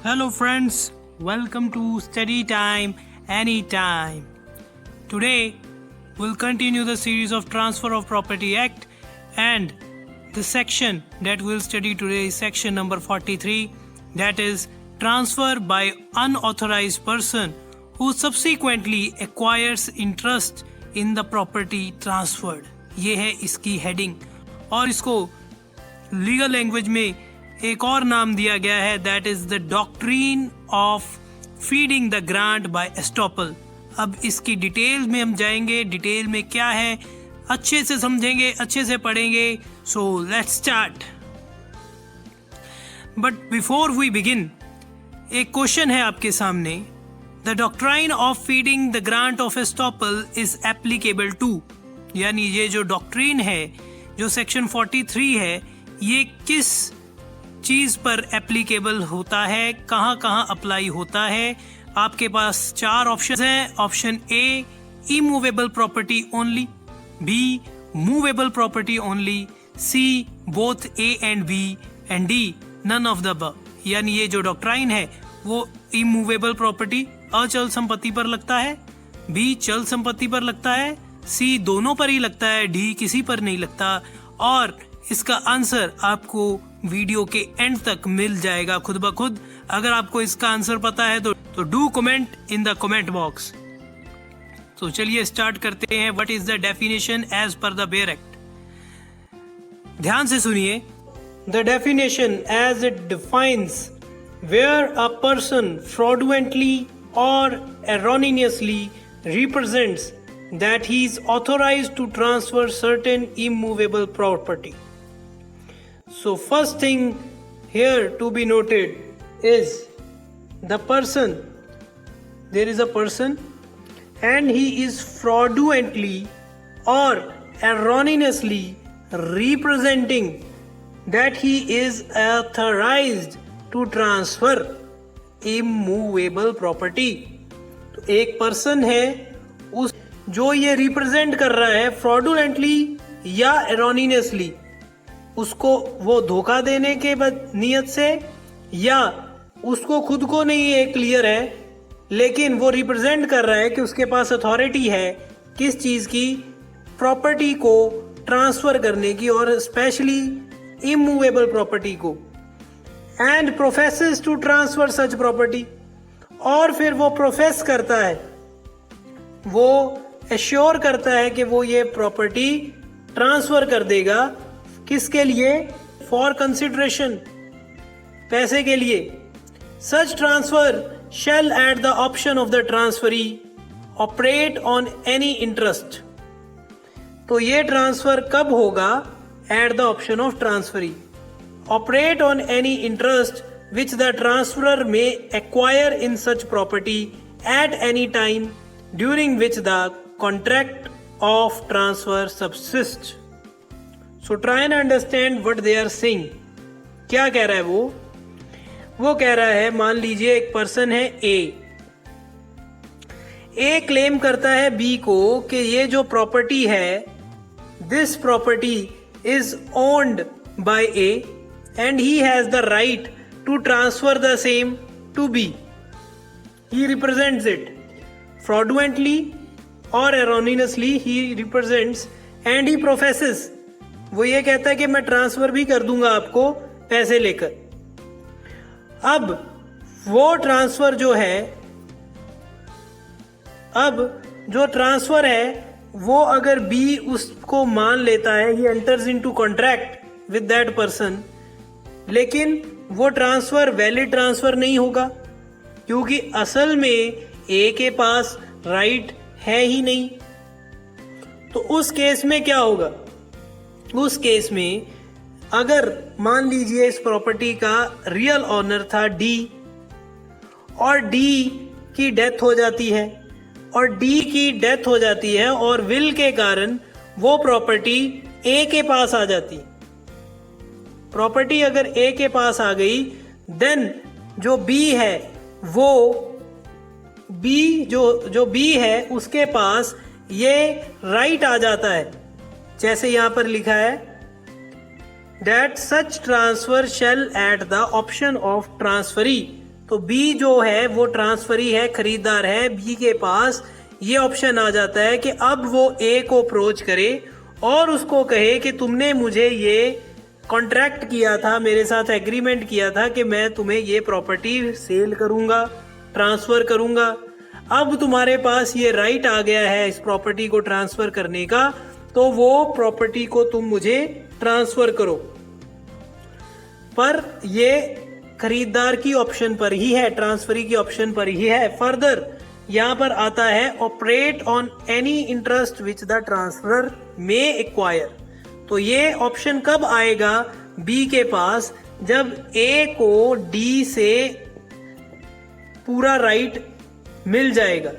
Hello friends, welcome to Study Time Anytime. Today we'll continue the series of Transfer of Property Act, and the section that we'll study today is section number 43, that is transfer by unauthorized person who subsequently acquires interest in the property transferred. ये है इसकी heading और इसको legal language में एक और नाम दिया गया है, that is the doctrine of feeding the grant by estoppel. अब इसकी डिटेल में हम जाएंगे, डिटेल में क्या है अच्छे से समझेंगे, अच्छे से पढ़ेंगे. So let's start. But before we begin, एक क्वेश्चन है आपके सामने. The doctrine of feeding the grant of estoppel is applicable to, यानी ये जो डॉक्ट्रीन है, जो सेक्शन 43 है, ये किस चीज़ पर एप्लीकेबल होता है, कहाँ कहाँ अप्लाई होता है. आपके पास 4 ऑप्शन हैं. Option A immovable property only, B movable property only, C both A and B, and D none of the above. यानी ये जो डॉक्ट्राइन है वो इमूवेबल प्रॉपर्टी अचल संपत्ति पर लगता है, बी चल संपत्ति पर लगता है, सी दोनों पर ही लगता है, डी किसी पर नहीं लगता. और इसका आंसर आपको वीडियो के एंड तक मिल जाएगा खुद ब खुद. अगर आपको इसका आंसर पता है तो do comment in the comment box. तो चलिए स्टार्ट करते हैं. What is the definition as per the bare act. ध्यान से सुनिए. The definition as it defines where a person fraudulently और erroneously represents that he is authorized to transfer certain immovable property. So first thing here to be noted is the person. There is a person and he is fraudulently or erroneously representing that he is authorized to transfer immovable property. तो एक person है उस जो ये represent कर रहा है fraudulently या एरोनियसली, उसको वो धोखा देने के नियत से या उसको खुद को नहीं है क्लियर है, लेकिन वो रिप्रेजेंट कर रहा है कि उसके पास अथॉरिटी है किस चीज़ की, प्रॉपर्टी को ट्रांसफ़र करने की, और स्पेशली इमूवेबल प्रॉपर्टी को, and professes to transfer such property. और फिर वो प्रोफेस करता है, वो एश्योर करता है कि वो ये प्रॉपर्टी ट्रांसफ़र कर देगा. किसके लिए? फॉर कंसिडरेशन, पैसे के लिए. सच transfer shell at the option of the transferee operate on any interest. तो ये ट्रांसफर कब होगा? At the option of transferee. Operate on any interest which the transferor may acquire in such property at any time during which the contract of transfer subsists. So try and understand what they are saying. क्या कह रहा है वो कह रहा है, मान लीजिए एक पर्सन है ए क्लेम करता है बी को कि ये जो प्रॉपर्टी है, this property is owned by A and he has the right to transfer the same to B. He represents it fraudulently or erroneously. He represents and he professes. वो ये कहता है कि मैं ट्रांसफर भी कर दूंगा आपको पैसे लेकर. अब वो ट्रांसफर जो है, अब जो ट्रांसफर है वो अगर B उसको मान लेता है, he enters into contract with that person, लेकिन वो ट्रांसफ़र वैलिड ट्रांसफ़र नहीं होगा क्योंकि असल में ए के पास राइट है ही नहीं. तो उस केस में क्या होगा? उस केस में अगर मान लीजिए इस प्रॉपर्टी का रियल ऑनर था डी, और डी की डेथ हो जाती है, और डी की डेथ हो जाती है और विल के कारण वो प्रॉपर्टी ए के पास आ जाती. प्रॉपर्टी अगर ए के पास आ गई, देन जो बी है वो जो बी है उसके पास ये राइट आ जाता है. जैसे यहां पर लिखा है that such transfer shall at the option of transferee तो बी जो है वो ट्रांसफरी है, खरीदार है, बी के पास ये ऑप्शन आ जाता है कि अब वो ए को अप्रोच करे और उसको कहे कि तुमने मुझे ये कॉन्ट्रैक्ट किया था, मेरे साथ एग्रीमेंट किया था कि मैं तुम्हें ये प्रॉपर्टी सेल करूंगा, ट्रांसफर करूंगा। अब तुम्हारे पास ये राइट आ गया है इस प्रॉपर्टी को ट्रांसफर करने का, तो वो प्रॉपर्टी को तुम मुझे ट्रांसफर करो। पर ये खरीदार की ऑप्शन पर ही है, ट्रांसफरी की ऑप्शन पर ही है। फर्दर यहां पर आता है operate on any interest which the transfer may acquire. तो ये ऑप्शन कब आएगा बी के पास? जब ए को डी से पूरा राइट मिल जाएगा।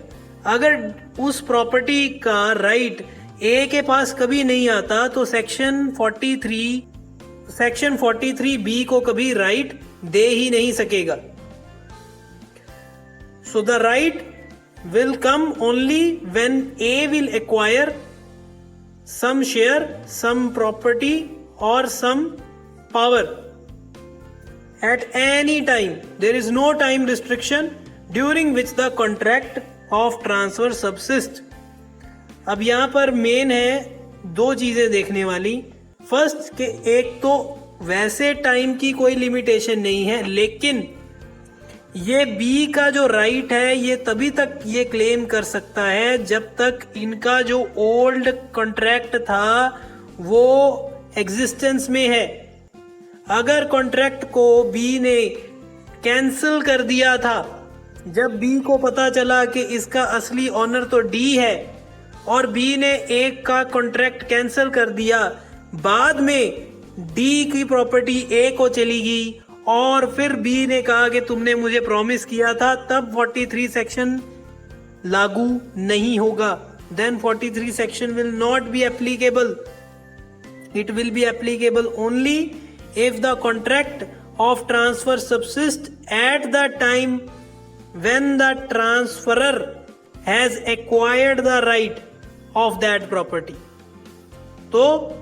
अगर उस प्रॉपर्टी का राइट ए के पास कभी नहीं आता तो सेक्शन 43 बी को कभी राइट दे ही नहीं सकेगा। So the right will come only when A will acquire some share, some property or some power at any time. There is no time restriction during which the contract of transfer subsists. अब यहाँ पर main है दो चीजें देखने वाली। First के एक तो वैसे टाइम की कोई लिमिटेशन नहीं है, लेकिन ये बी का जो राइट है ये तभी तक ये क्लेम कर सकता है जब तक इनका जो ओल्ड कॉन्ट्रैक्ट था वो एग्जिस्टेंस में है। अगर कॉन्ट्रैक्ट को बी ने कैंसिल कर दिया था, जब बी को पता चला कि इसका असली ऑनर तो डी है और बी ने एक का कॉन्ट्रैक्ट कैंसिल कर दिया, बाद में डी की प्रॉपर्टी ए को चली गई और फिर बी ने कहा कि तुमने मुझे प्रॉमिस किया था, तब 43 सेक्शन लागू नहीं होगा। Then 43 section will not be applicable. It will be applicable only if the contract of transfer subsist at the time when the transferor has acquired the right of that property. तो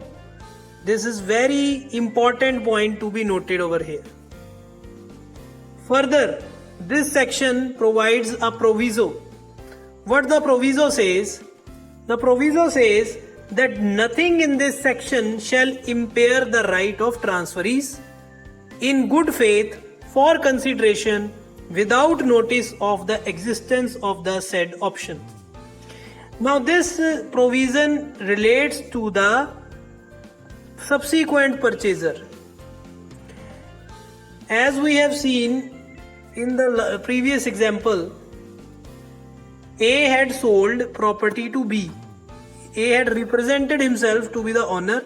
this is very important point to be noted over here. Further, this section provides a proviso. What the proviso says? The proviso says that nothing in this section shall impair the right of transferees in good faith for consideration without notice of the existence of the said option. Now this provision relates to the subsequent purchaser. As we have seen in the previous example, A had sold property to B. A had represented himself to be the owner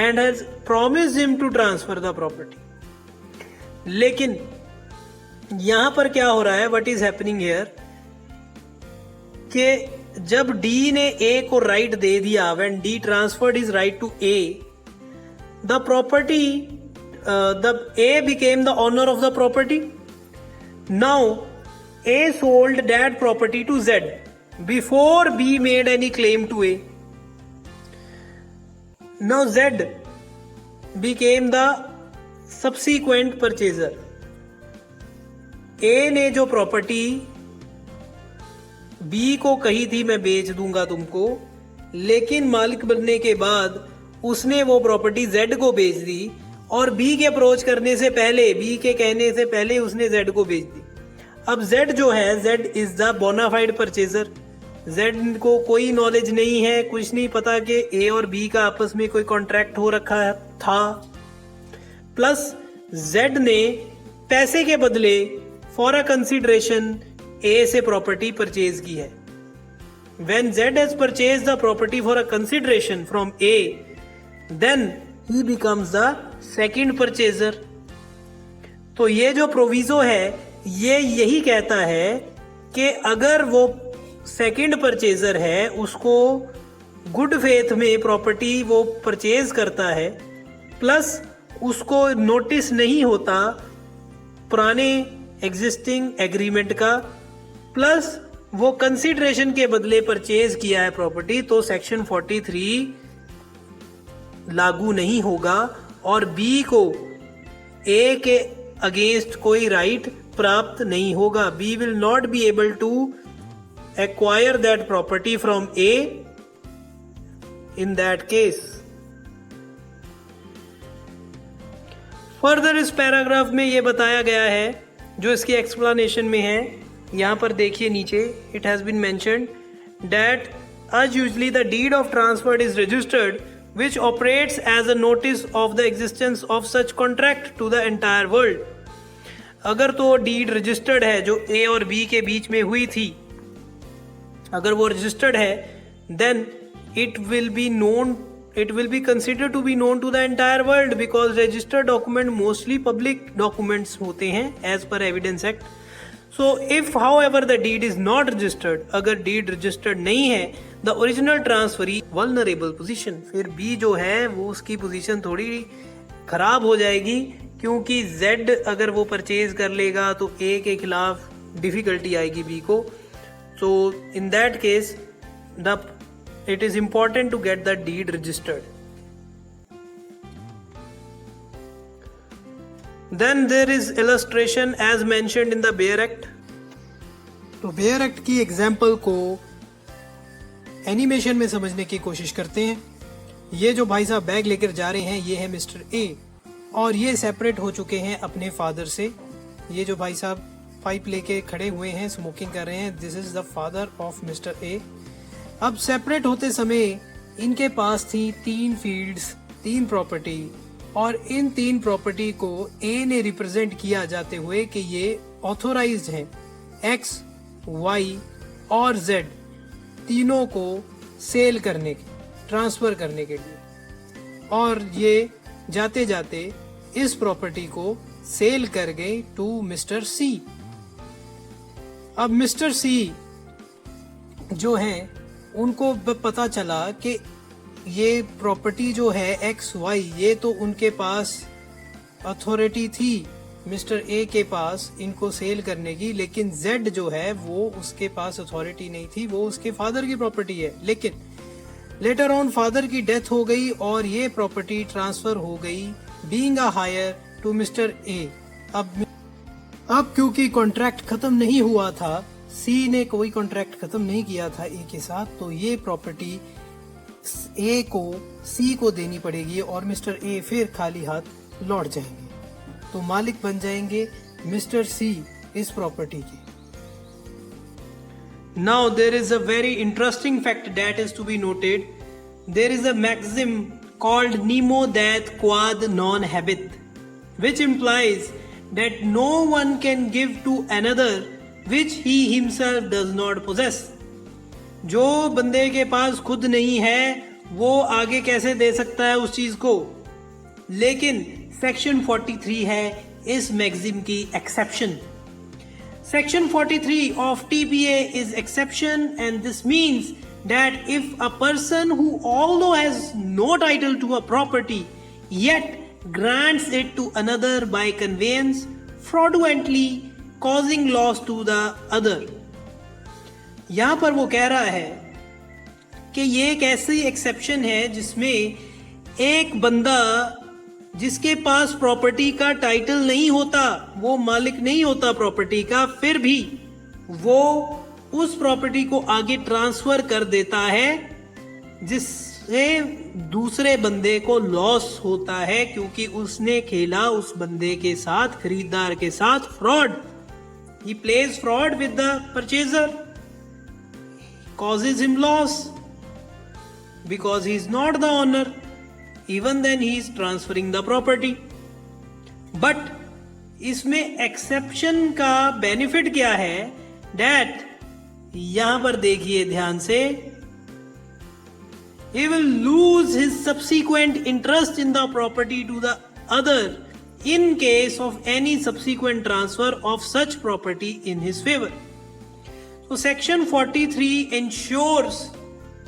and has promised him to transfer the property. लेकिन यहां पर क्या हो रहा है, what is happening here, कि जब D ने A को राइट दे दिया, when D transferred his right to A, the property, the A became the owner of the property. Now A sold that property to Z before B made any claim to A. Now Z became the subsequent purchaser. A ने जो property B को कही थी मैं बेच दूंगा तुमको, लेकिन मालिक बनने के बाद उसने वो प्रॉपर्टी Z को बेच दी और B के अप्रोच करने से पहले, B के कहने से पहले उसने Z को बेच दी. अब Z जो है, Z is the bona fide purchaser. Z को कोई नॉलेज नहीं है, कुछ नहीं पता कि A और B का आपस में कोई कॉन्ट्रैक्ट हो रखा था. प्लस Z ने पैसे के बदले फॉर अ कंसिडरेशन A से प्रॉपर्टी परचेज की है. When Z has purchased the property for a consideration from A, then he becomes the second purchaser. तो ये जो प्रोविजो है ये यही कहता है कि अगर वो सेकंड परचेजर है, उसको गुड फेथ में प्रॉपर्टी वो परचेज करता है, प्लस उसको नोटिस नहीं होता पुराने एग्जिस्टिंग एग्रीमेंट का, प्लस वो कंसिडरेशन के बदले परचेज किया है प्रॉपर्टी, तो सेक्शन 43 लागू नहीं होगा और बी को ए के अगेंस्ट कोई राइट प्राप्त नहीं होगा. B will not be able to acquire that property from A in that case. Further इस पैराग्राफ में ये बताया गया है जो इसकी एक्सप्लेनेशन में है. यहां पर देखिए नीचे, it has been mentioned that as usually the deed of transfer is registered which operates as a notice of the existence of such contract to the entire world. अगर तो डीड रजिस्टर्ड है जो ए और बी के बीच में हुई थी, अगर वो रजिस्टर्ड है, then it will be considered to be known to the entire world because registered document mostly public documents होते हैं as per Evidence Act. So if however the deed is not registered, अगर deed registered नहीं है, the original transferee vulnerable position, फिर B जो है वो उसकी पोजीशन थोड़ी खराब हो जाएगी, क्योंकि Z अगर वो परचेज कर लेगा तो A के खिलाफ डिफिकल्टी आएगी B को. So in that case it is important to get the deed registered. Then there is illustration as mentioned in the Bayer Act. तो बेयर एक्ट की एग्जाम्पल को एनिमेशन में समझने की कोशिश करते हैं. ये जो भाई साहब बैग लेकर जा रहे हैं ये है मिस्टर ए, और ये सेपरेट हो चुके हैं अपने फादर से. ये जो भाई साहब पाइप लेके खड़े हुए हैं, स्मोकिंग कर रहे हैं, this is the father of mister A. अब सेपरेट होते समय इनके पास थी 3 फील्ड्स, 3 प्रॉपर्टी, और इन 3 प्रॉपर्टी को ए ने रिप्रेजेंट किया जाते हुए कि ये ऑथोराइज्ड हैं एक्स, वाई और जेड तीनों को सेल करने के, ट्रांसफर करने के लिए. और ये जाते जाते इस प्रॉपर्टी को सेल कर गए टू मिस्टर सी. अब मिस्टर सी जो हैं उनको पता चला कि ये प्रॉपर्टी जो है एक्स वाई, ये तो उनके पास अथॉरिटी थी मिस्टर ए के पास इनको सेल करने की, लेकिन जेड जो है वो उसके पास अथॉरिटी नहीं थी, वो उसके फादर की प्रॉपर्टी है. लेकिन लेटर ऑन फादर की डेथ हो गई और ये प्रॉपर्टी ट्रांसफर हो गई being a heir to mister A. अब क्योंकि कॉन्ट्रैक्ट खत्म नहीं हुआ था, सी ने कोई कॉन्ट्रैक्ट खत्म नहीं किया था ए के साथ, तो ये प्रॉपर्टी ए को सी को देनी पड़ेगी और मिस्टर ए फिर खाली हाथ लौट जाएंगे, तो मालिक बन जाएंगे मिस्टर सी इस प्रॉपर्टी के. Now there is a very interesting fact that is to be noted. There is a maxim called nemo dat quod non habet, which implies that no one can give to another which he himself does not possess. जो बंदे के पास खुद नहीं है वो आगे कैसे दे सकता है उस चीज को. लेकिन सेक्शन 43 है इस मैगजिम की exception. Section 43 of TPA is exception, and this means that if a person who although has no title to a property yet grants it to another by conveyance fraudulently causing loss to the other. यहां पर वो कह रहा है कि ये एक ऐसी एक्सेप्शन है जिसमें एक बंदा जिसके पास प्रॉपर्टी का टाइटल नहीं होता, वो मालिक नहीं होता प्रॉपर्टी का, फिर भी वो उस प्रॉपर्टी को आगे ट्रांसफर कर देता है जिससे दूसरे बंदे को लॉस होता है, क्योंकि उसने खेला उस बंदे के साथ, खरीदार के साथ fraud. He plays fraud with the purchaser, causes him loss because he is not the owner. Even then he is transferring the property. But इसमें एक्सेप्शन का बेनिफिट क्या है? That यहां पर देखिए ध्यान से, he will lose his subsequent interest in the property to the other in case of any subsequent transfer of such property in his favor. So section 43 ensures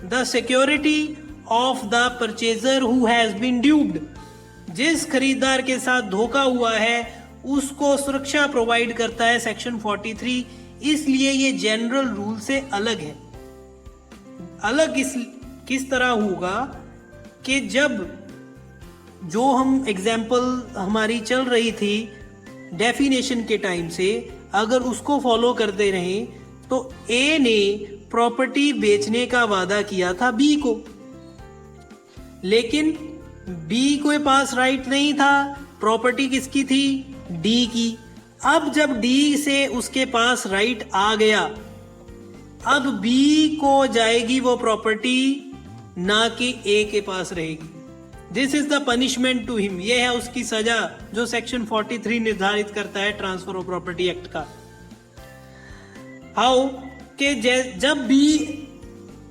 the security of the purchaser who has been duped. जिस खरीदार के साथ धोखा हुआ है उसको सुरक्षा provide करता है सेक्शन 43, इसलिए ये जनरल रूल से अलग है. अलग किस तरह होगा कि जब जो हम एग्जाम्पल हमारी चल रही थी डेफिनेशन के टाइम से अगर उसको फॉलो करते रहें तो ए ने प्रॉपर्टी बेचने का वादा किया था बी को, लेकिन बी के पास राइट नहीं था, प्रॉपर्टी किसकी थी, डी की। अब जब डी से उसके पास राइट आ गया, अब बी को जाएगी वो प्रॉपर्टी, ना कि ए के पास रहेगी। This is the punishment to him, ये है उसकी सजा जो सेक्शन 43 निर्धारित करता है ट्रांसफर ऑफ प्रॉपर्टी एक्ट का। हाउ कि जब बी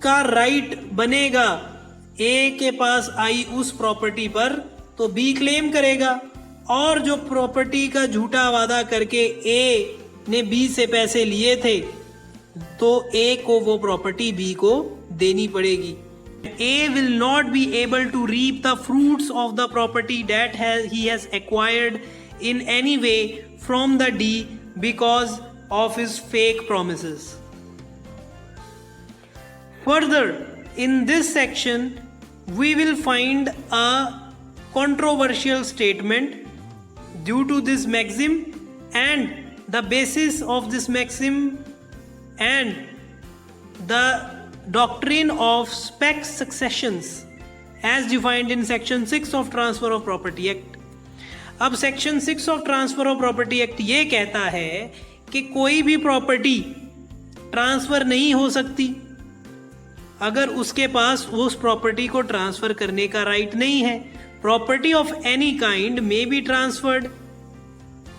का राइट बनेगा ए के पास आई उस प्रॉपर्टी पर, तो बी क्लेम करेगा, और जो प्रॉपर्टी का झूठा वादा करके ए ने बी से पैसे लिए थे, तो ए को वो प्रॉपर्टी बी को देनी पड़ेगी। A will not be able to reap the fruits of the property that he has acquired in any way from the D because of his fake promises. Further, in this section, we will find a controversial statement due to this maxim and the basis of this maxim and the doctrine of spec successions as defined in section 6 of Transfer of Property Act. अब section 6 of transfer of property act ये कहता है कि कोई भी property transfer नहीं हो सकती अगर उसके पास उस प्रॉपर्टी को ट्रांसफर करने का राइट नहीं है। Property of any kind may be transferred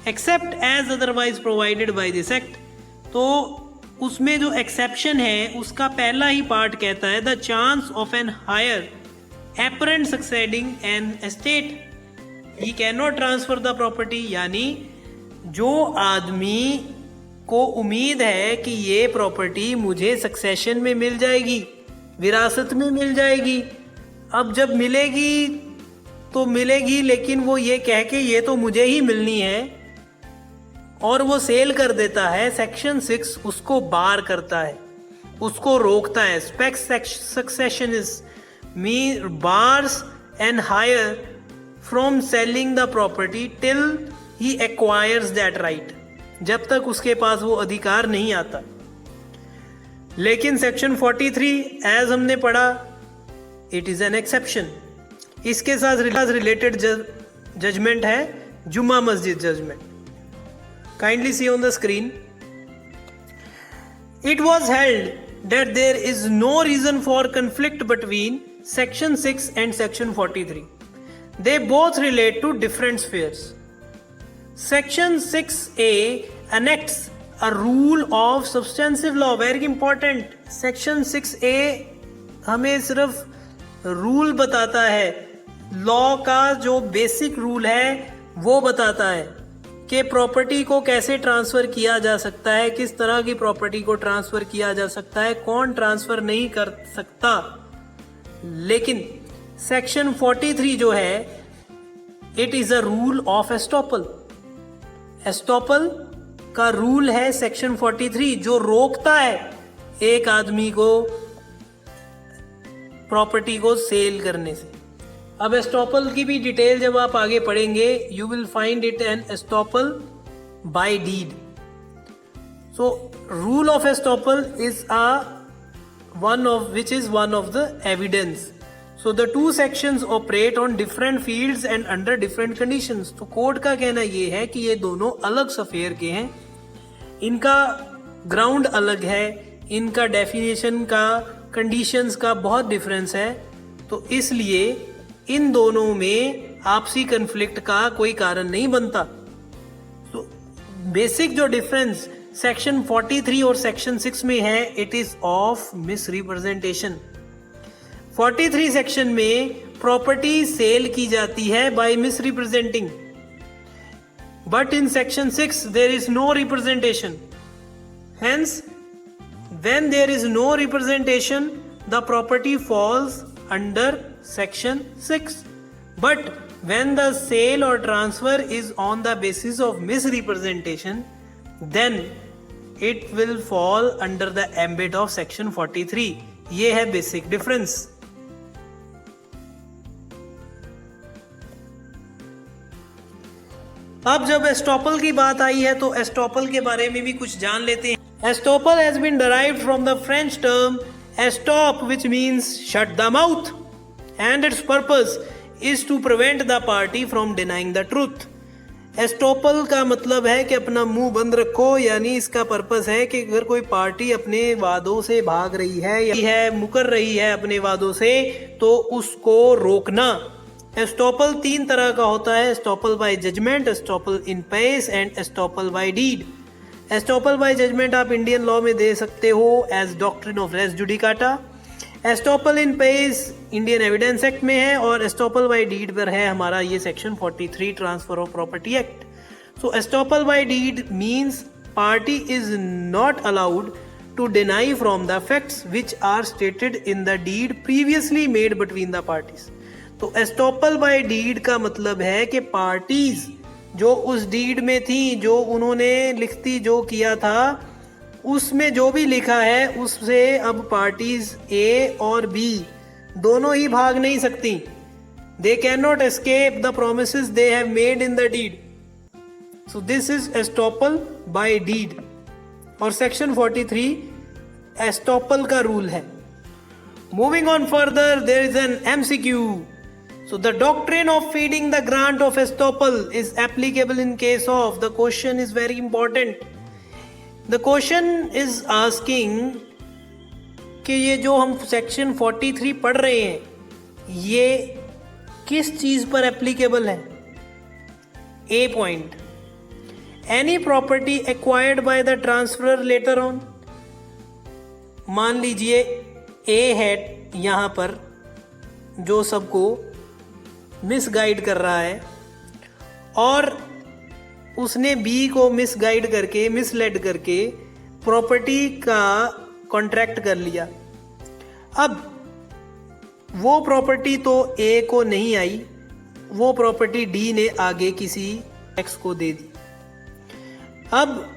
except as otherwise provided by this act. तो उसमें जो एक्सेप्शन है उसका पहला ही पार्ट कहता है the chance of an heir apparent succeeding an estate he can not transfer the property, यानी जो आदमी को उम्मीद है कि ये प्रॉपर्टी मुझे सक्सेशन में मिल जाएगी, विरासत में मिल जाएगी, अब जब मिलेगी तो मिलेगी, लेकिन वो ये कह के ये तो मुझे ही मिलनी है और वो सेल कर देता है, सेक्शन 6 उसको बार करता है, उसको रोकता है। Spec successionist mean bars and hire from selling the property till he acquires that right, जब तक उसके पास वो अधिकार नहीं आता। लेकिन सेक्शन 43 एज हमने पढ़ा इट इज एन एक्सेप्शन। इसके साथ रिलेटेड जजमेंट है जुम्मा मस्जिद judgement. Kindly see on the screen. It was held that there is no reason for conflict between Section 6 and Section 43. They both relate to different spheres. Section 6A enacts a rule of substantive law. Very important. Section 6A हमें सिर्फ rule बताता है, law का जो basic rule है वो बताता है कि प्रॉपर्टी को कैसे ट्रांसफर किया जा सकता है, किस तरह की प्रॉपर्टी को ट्रांसफर किया जा सकता है, कौन ट्रांसफर नहीं कर सकता। लेकिन सेक्शन 43 जो है it is a rule of estoppel. Estoppel का रूल है सेक्शन 43 जो रोकता है एक आदमी को प्रॉपर्टी को सेल करने से। अब एस्टॉपल की भी डिटेल जब आप आगे पढ़ेंगे you will find it an estoppel by deed. So rule of estoppel is one of the evidence. So the two sections operate on different fields and under different conditions. तो court का कहना ये है कि ये दोनों अलग सफेयर के हैं, इनका ग्राउंड अलग है, इनका डेफिनेशन का, कंडीशंस का बहुत डिफरेंस है, तो इसलिए इन दोनों में आपसी कन्फ्लिक्ट का कोई कारण नहीं बनता। तो बेसिक जो डिफरेंस सेक्शन 43 और सेक्शन 6 में है it is of misrepresentation. 43 section में प्रॉपर्टी सेल की जाती है by misrepresenting, but in section 6 there is no representation. Hence when there is no representation the property falls under section 6, but when the sale or transfer is on the basis of misrepresentation then it will fall under the ambit of section 43. ये है basic difference। अब जब estoppel की बात आई है तो estoppel के बारे में भी कुछ जान लेते हैं। Estoppel has been derived from the French term estop which means shut the mouth and its purpose is to prevent the party from denying the truth. Estoppel का मतलब है कि अपना मुंह बंद रखो, यानी इसका पर्पस है कि अगर कोई पार्टी अपने वादों से भाग रही है मुकर रही है अपने वादों से, तो उसको रोकना। एस्टॉपल 3 तरह का होता है, estoppel by judgment, estoppel in pais and estoppel by deed. Estoppel by judgment आप इंडियन लॉ में दे सकते हो as doctrine of res judicata. Estoppel in pais Indian Evidence Act में है और एस्टॉपल बाय डीड पर है हमारा ये section 43 transfer of property act. So estoppel by deed means party is not allowed to deny from the facts which are stated in the deed previously made between the parties. तो estoppel by deed का मतलब है कि parties जो उस deed में थी, जो उन्होंने लिखती जो किया था, उसमें जो भी लिखा है उससे अब पार्टीज ए और बी दोनों ही भाग नहीं सकती। They cannot escape the promises they have made in the deed. So this is estoppel by deed और सेक्शन 43 एस्टॉपल का रूल है। Moving on further, there is an MCQ. So the doctrine of feeding the grant of estoppel is applicable in case of, the question is very important. The question is asking कि ये जो हम section 43 पढ़ रहे हैं ये किस चीज पर एप्लीकेबल है। A point, any property acquired by the transferor later on. मान लीजिए ए है यहाँ पर जो सबको मिसगाइड कर रहा है और उसने बी को मिसगाइड करके मिसलेड करके प्रॉपर्टी का कॉन्ट्रैक्ट कर लिया। अब वो प्रॉपर्टी तो ए को नहीं आई, वो प्रॉपर्टी डी ने आगे किसी एक्स को दे दी। अब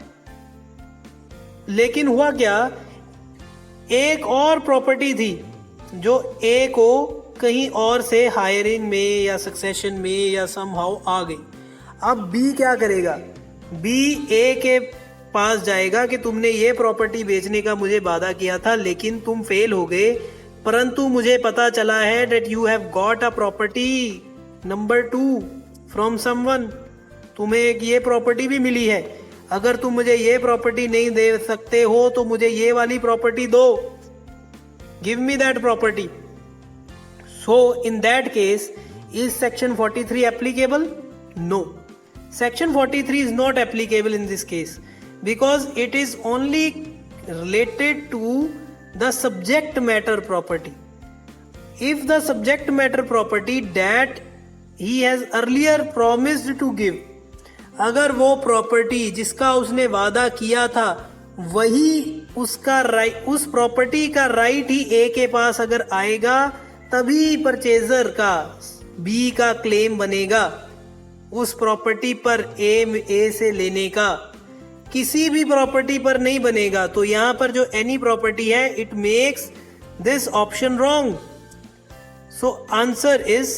लेकिन हुआ क्या, एक और प्रॉपर्टी थी जो ए को कहीं और से हायरिंग में या सक्सेशन में या समहाउ आ गई। अब बी क्या करेगा, बी ए के पास जाएगा कि तुमने ये प्रॉपर्टी बेचने का मुझे वादा किया था लेकिन तुम फेल हो गए, परंतु मुझे पता चला है that you have got a property number 2 from someone. तुम्हें एक ये प्रॉपर्टी भी मिली है, अगर तुम मुझे ये प्रॉपर्टी नहीं दे सकते हो तो मुझे ये वाली प्रॉपर्टी दो, give me that property. So in that case, is section 43 applicable? No. Section 43 is not applicable in this case because it is only related to the subject matter property. If the subject matter property that he has earlier promised to give, अगर वो property जिसका उसने वादा किया था वही उसका right, उस प्रॉपर्टी का राइट ही ए के पास अगर आएगा तभी परचेजर का बी का क्लेम बनेगा उस प्रॉपर्टी पर ए से लेने का, किसी भी प्रॉपर्टी पर नहीं बनेगा। तो यहां पर जो एनी प्रॉपर्टी है it makes this option wrong. So answer is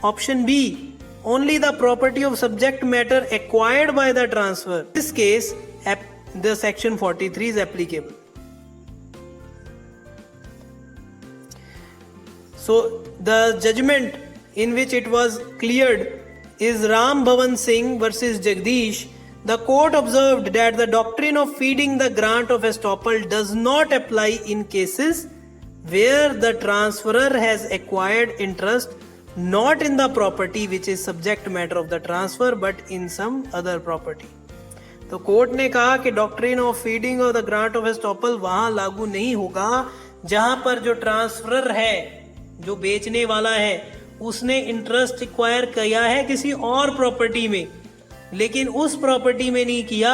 option B, only the property of subject matter acquired by the transfer, this case the section 43 is applicable. So the judgment in which it was cleared is Ram Bhavan Singh versus Jagdish. The court observed that the doctrine of feeding the grant of estoppel does not apply in cases where the transferor has acquired interest not in the property which is subject matter of the transfer but in some other property. तो court ने कहा कि doctrine of feeding of the grant of estoppel वहां लागू नहीं होगा जहां पर जो ट्रांसफरर है, जो बेचने वाला है, उसने इंटरेस्ट एक्वायर किया है किसी और प्रॉपर्टी में, लेकिन उस प्रॉपर्टी में नहीं किया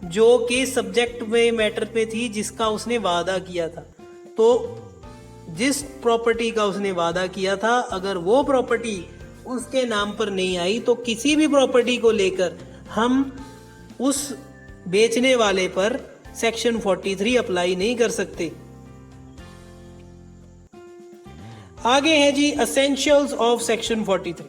जो कि सब्जेक्ट में मैटर पे थी जिसका उसने वादा किया था। तो जिस प्रॉपर्टी का उसने वादा किया था अगर वो प्रॉपर्टी उसके नाम पर नहीं आई तो किसी भी प्रॉपर्टी को लेकर हम उस बेचने वाले पर सेक्शन 43 अप्लाई नहीं कर सकते। आगे है जी एसेंशियल्स ऑफ सेक्शन 43।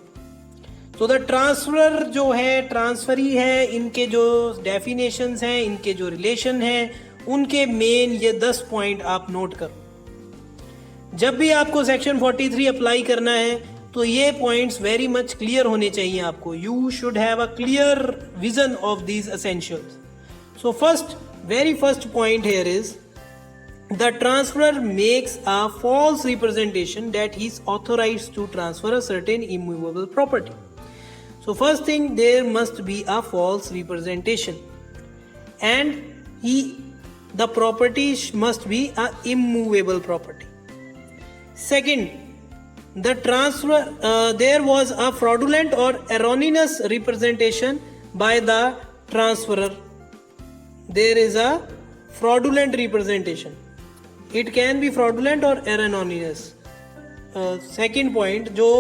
तो द ट्रांसफर जो है, ट्रांसफरी है, इनके जो डेफिनेशंस हैं, इनके जो रिलेशन हैं, उनके मेन ये 10 पॉइंट आप नोट करो। जब भी आपको सेक्शन 43 अप्लाई करना है तो ये पॉइंट्स वेरी मच क्लियर होने चाहिए आपको। You should have a clear vision of these essentials. So very first point here is the transferor makes a false representation that he is authorized to transfer a certain immovable property. So first thing, there must be a false representation, and the property must be a immovable property. Second, the transfer there was a fraudulent or erroneous representation by the transferor. There is a fraudulent representation. It can be fraudulent or erroneous. Second point, जो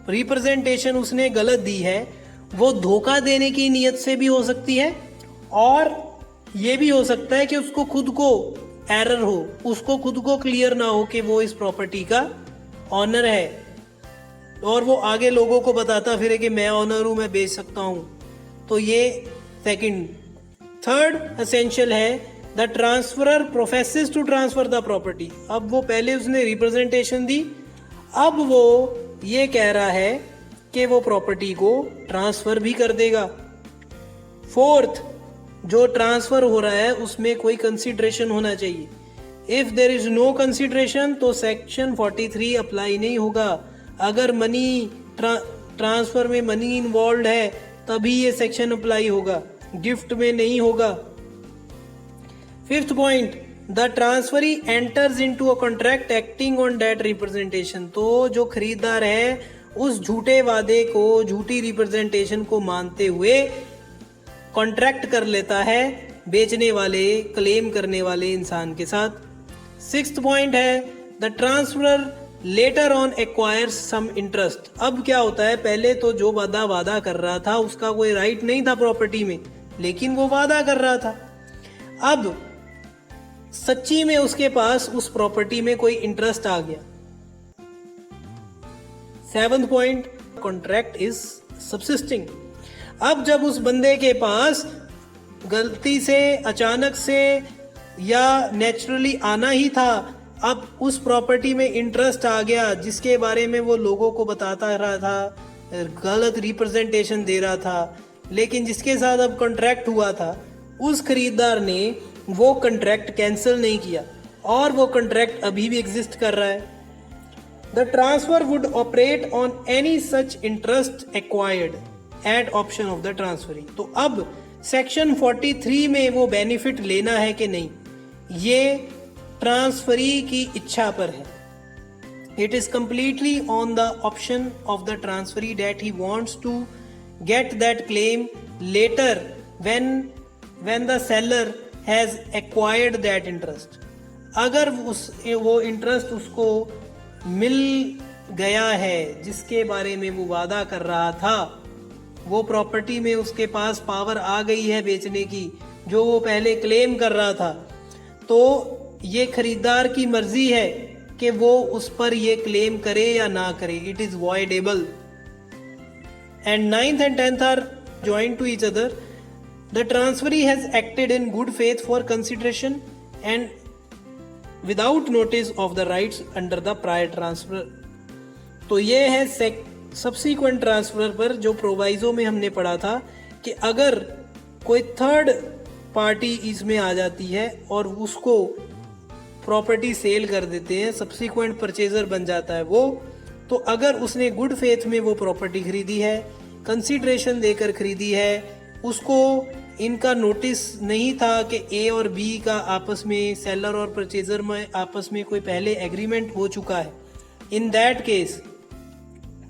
representation उसने गलत दी है वो धोखा देने की नीयत से भी हो सकती है, और ये भी हो सकता है कि उसको खुद को एरर हो, उसको खुद को क्लियर ना हो कि वो इस प्रॉपर्टी का ऑनर है, और वो आगे लोगों को बताता फिरे कि मैं ऑनर हूँ, मैं बेच सकता हूँ। तो ये सेकंड। थर्ड एसेंशियल है, the transferor professes to transfer the property. अब वो पहले उसने रिप्रेजेंटेशन दी, अब वो ये कह रहा है कि वो प्रॉपर्टी को ट्रांसफर भी कर देगा। फोर्थ, जो ट्रांसफर हो रहा है उसमें कोई कंसिडरेशन होना चाहिए। If there is no consideration तो सेक्शन 43 अप्लाई नहीं होगा। अगर मनी ट्रांसफर में मनी इन्वॉल्व है तभी ये सेक्शन अप्लाई होगा, गिफ्ट में नहीं होगा। Fifth point, the transferee enters into a contract acting on that representation. तो जो खरीदार है उस झूठे वादे को, झूठी रिप्रेजेंटेशन को मानते हुए कॉन्ट्रैक्ट कर लेता है बेचने वाले, क्लेम करने वाले इंसान के साथ। सिक्स्थ पॉइंट है, the transferor later on acquires some interest. अब क्या होता है, पहले तो जो वादा कर रहा था उसका कोई राइट नहीं था प्रॉपर्टी में, लेकिन वो वादा कर रहा था। अब सच्ची में उसके पास उस प्रॉपर्टी में कोई इंटरेस्ट आ गया। Seventh point, contract is subsisting. अब जब उस बंदे के पास गलती से, अचानक से या नेचुरली आना ही था, अब उस प्रॉपर्टी में इंटरेस्ट आ गया जिसके बारे में वो लोगों को बताता रहा था, गलत रिप्रेजेंटेशन दे रहा था, लेकिन जिसके साथ अब कॉन्ट्रैक्ट हुआ था उस खरीदार ने वो कॉन्ट्रैक्ट कैंसिल नहीं किया और वो कॉन्ट्रैक्ट अभी भी एग्जिस्ट कर रहा है। The transfer would operate on any such interest acquired at option of the transferee. तो अब सेक्शन 43 में वो बेनिफिट लेना है कि नहीं, ये ट्रांसफरी की इच्छा पर है। It is completely on the option of the transferee that he wants to get that claim later when the seller has acquired that interest. अगर वो इंटरेस्ट उसको मिल गया है जिसके बारे में वो वादा कर रहा था, वो प्रॉपर्टी में उसके पास पावर आ गई है बेचने की जो वो पहले क्लेम कर रहा था, तो ये खरीदार की मर्जी है कि वो उस पर ये क्लेम करे या ना करे। It is voidable. And 9th and 10th are joined to each other. The transferee has acted in good faith for consideration and without notice of the rights under the prior transfer. तो ये है subsequent transfer पर जो proviso में हमने पढ़ा था कि अगर कोई थर्ड पार्टी इसमें आ जाती है और उसको प्रॉपर्टी सेल कर देते हैं, सब्सिक्वेंट परचेजर बन जाता है वो, तो अगर उसने गुड फेथ में वो प्रॉपर्टी खरीदी है, कंसीडरेशन देकर खरीदी है, उसको इनका नोटिस नहीं था कि ए और बी का आपस में, सेलर और परचेजर में आपस में कोई पहले एग्रीमेंट हो चुका है, इन दैट केस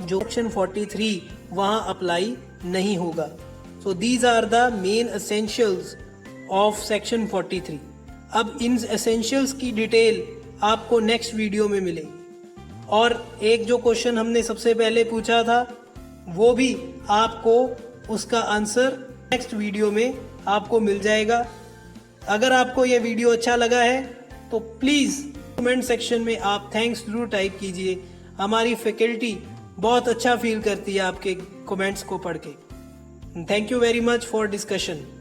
जो सेक्शन 43 वहाँ अप्लाई नहीं होगा। So these are the main essentials of section 43। अब इन एसेंशियल्स की डिटेल आपको नेक्स्ट वीडियो में मिलेगी। और एक जो क्वेश्चन हमने सबसे पहले पूछा था वो भी आपको उसका आंसर नेक्स्ट वीडियो में आपको मिल जाएगा। अगर आपको ये वीडियो अच्छा लगा है तो प्लीज़ कमेंट सेक्शन में आप थैंक्स जरूर टाइप कीजिए। हमारी फैकल्टी बहुत अच्छा फील करती है आपके कमेंट्स को पढ़ के। Thank you very much for discussion.